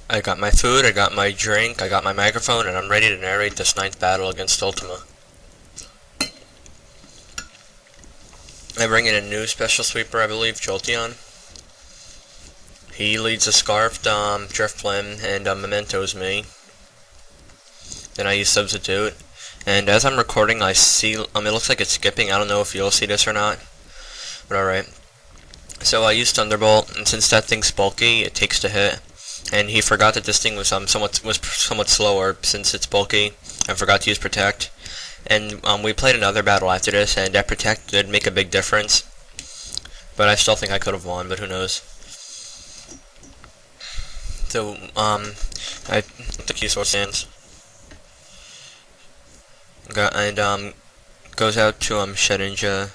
I got my food, I got my drink, I got my microphone, and I'm ready to narrate this 9th battle against Ulttimaa. I bring in a new special sweeper, I believe, Jolteon. He leads a Scarfed, Driftblim, and Mementos me. Then I use Substitute. And as I'm recording, I see, it looks like it's skipping. I don't know if you'll see this or not. But alright. So I used Thunderbolt, and since that thing's bulky, it takes to hit. And he forgot that this thing was somewhat slower since it's bulky, and forgot to use Protect. And we played another battle after this, and that Protect did make a big difference. But I still think I could have won, but who knows. So, I took use Sword Sands. Goes out to, Shedinja.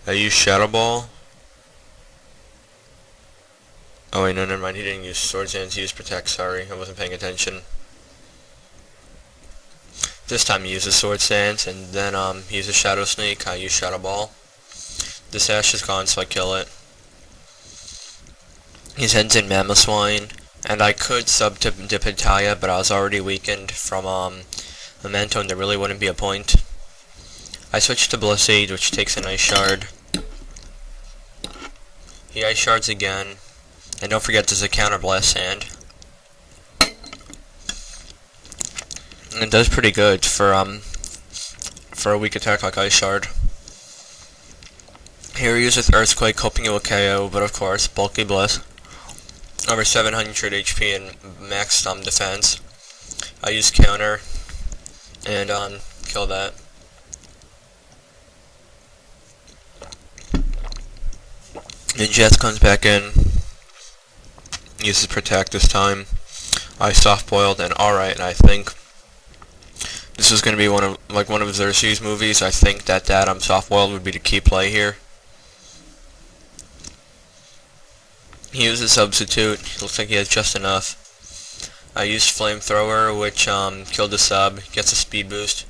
I use Shadow Ball. Oh wait, no, never mind, he didn't use Sword Sands, he used Protect, sorry, I wasn't paying attention. This time he uses Sword Sands, and then, he uses Shadow Sneak, I use Shadow Ball. The sash is gone, so I kill it. He sends in Mamoswine, and I could sub to Pitaya, but I was already weakened from, Memento, and there really wouldn't be a point. I switched to Blissey, which takes an Ice Shard. He Ice Shards again. And don't forget there's a Counter Blast Sand. It does pretty good for a weak attack like Ice Shard. Here he uses Earthquake, hoping it will KO, but of course, Bulky Bliss. Over 700 HP and max defense. I use Counter and kill that. Then Jets comes back in. Uses Protect this time. I soft boiled and alright, and I think this is gonna be one of Xerxes' movies. I think that soft boiled would be the key play here. He uses Substitute. Looks like he has just enough. I used Flamethrower, which killed the sub. Gets a speed boost.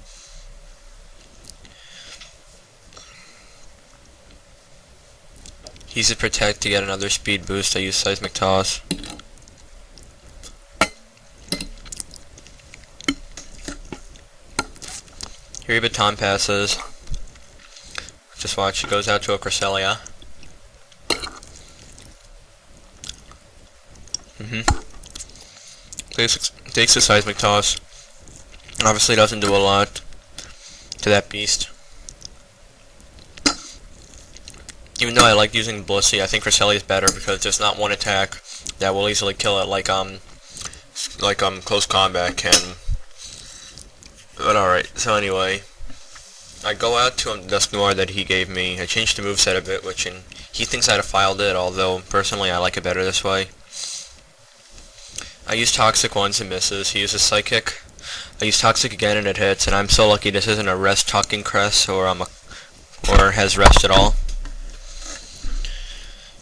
He uses Protect to get another speed boost. I use Seismic Toss. Here Baton passes. Just watch, it goes out to a Cresselia. Takes a Seismic Toss. Obviously doesn't do a lot to that beast. Even though I like using Blissey, I think Cresselia is better because there's not one attack that will easily kill it like Close Combat can. But alright, so anyway, I go out to Dusk Noir that he gave me. I changed the moveset a bit, which he thinks I'd have filed it, although personally I like it better this way. I use Toxic once and misses. He uses Psychic. I use Toxic again and it hits, and I'm so lucky this isn't a rest Talking Crest or has rest at all.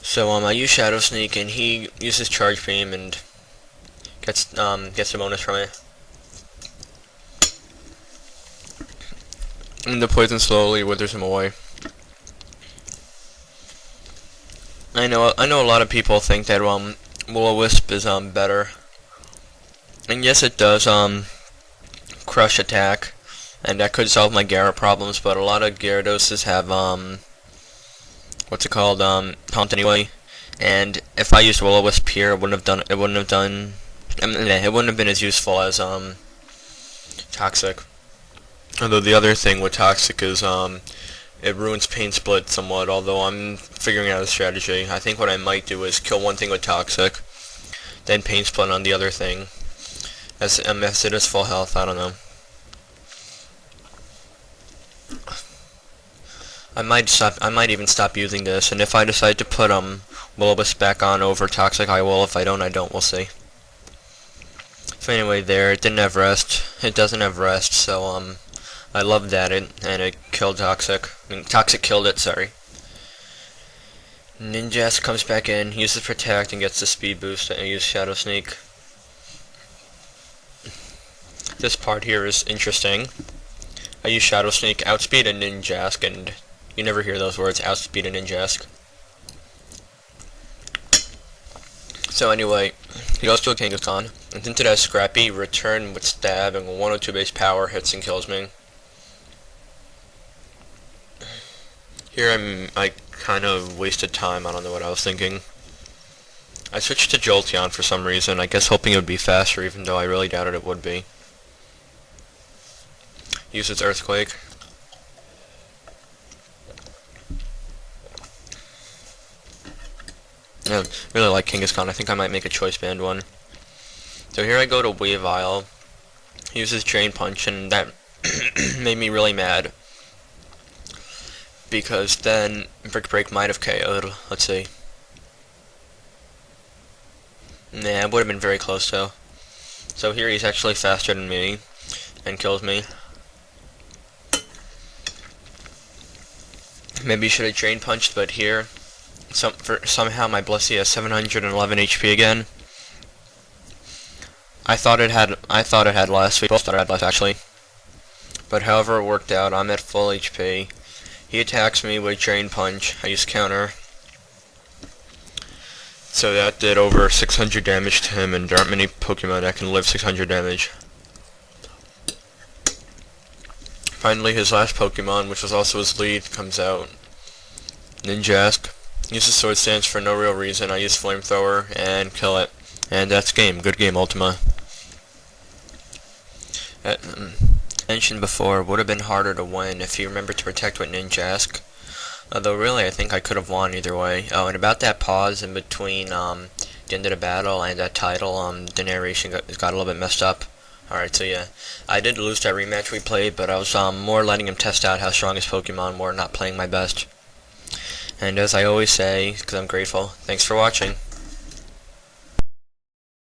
So I use Shadow Sneak and he uses Charge Beam and gets a bonus from it. And the poison slowly withers him away. I know a lot of people think that Will-O-Wisp is better. And yes, it does crush attack, and that could solve my Garrett problems, but a lot of Gyarados have what's it called, taunt anyway. And if I used Will-O-Wisp here, it wouldn't have been as useful as Toxic. Although the other thing with Toxic is it ruins Pain Split somewhat, although I'm figuring out a strategy. I think what I might do is kill one thing with Toxic, then Pain Split on the other thing. As it is full health, I don't know. I might even stop using this, and if I decide to put Will-O-Wisp back on over Toxic, I will. If I don't, we'll see. So anyway, it didn't have rest. It doesn't have rest, so I love that, and it killed Toxic. I mean, Toxic killed it, sorry. Ninjask comes back in, uses Protect, and gets the speed boost, and I use Shadow Sneak. This part here is interesting. I use Shadow Sneak, Outspeed, and Ninjask, and you never hear those words, Outspeed and Ninjask. So anyway, he goes to a Kangaskhan, and into that Scrappy, return with stab, and 102 base power hits and kills me. Here I kind of wasted time, I don't know what I was thinking. I switched to Jolteon for some reason, I guess hoping it would be faster, even though I really doubted it would be. Uses Earthquake. Yeah, really like Kangaskhan. I think I might make a Choice Band one. So here I go to Weavile. He uses Drain Punch, and that made me really mad. Because then Brick Break might have KO'd. Let's see. Nah, it would have been very close though. So here he's actually faster than me and kills me. Maybe should have Drain Punched, but here somehow my Blissey has 711 HP again. I thought it had less. We both thought it had less actually. But however it worked out, I'm at full HP. He attacks me with Drain Punch. I use counter. So that did over 600 damage to him, and there aren't many Pokemon that can live 600 damage. Finally, his last Pokemon, which was also his lead, comes out. Ninjask. Uses Sword Stance for no real reason. I use Flamethrower and kill it. And that's game. Good game, Ulttimaa. Mentioned before, would have been harder to win if you remember to protect with Ninjask. Although really, I think I could have won either way. Oh, and about that pause in between the end of the battle and that title, the narration got a little bit messed up. Alright, so yeah, I did lose that rematch we played, but I was more letting him test out how strong his Pokemon were, not playing my best. And as I always say, because I'm grateful, thanks for watching.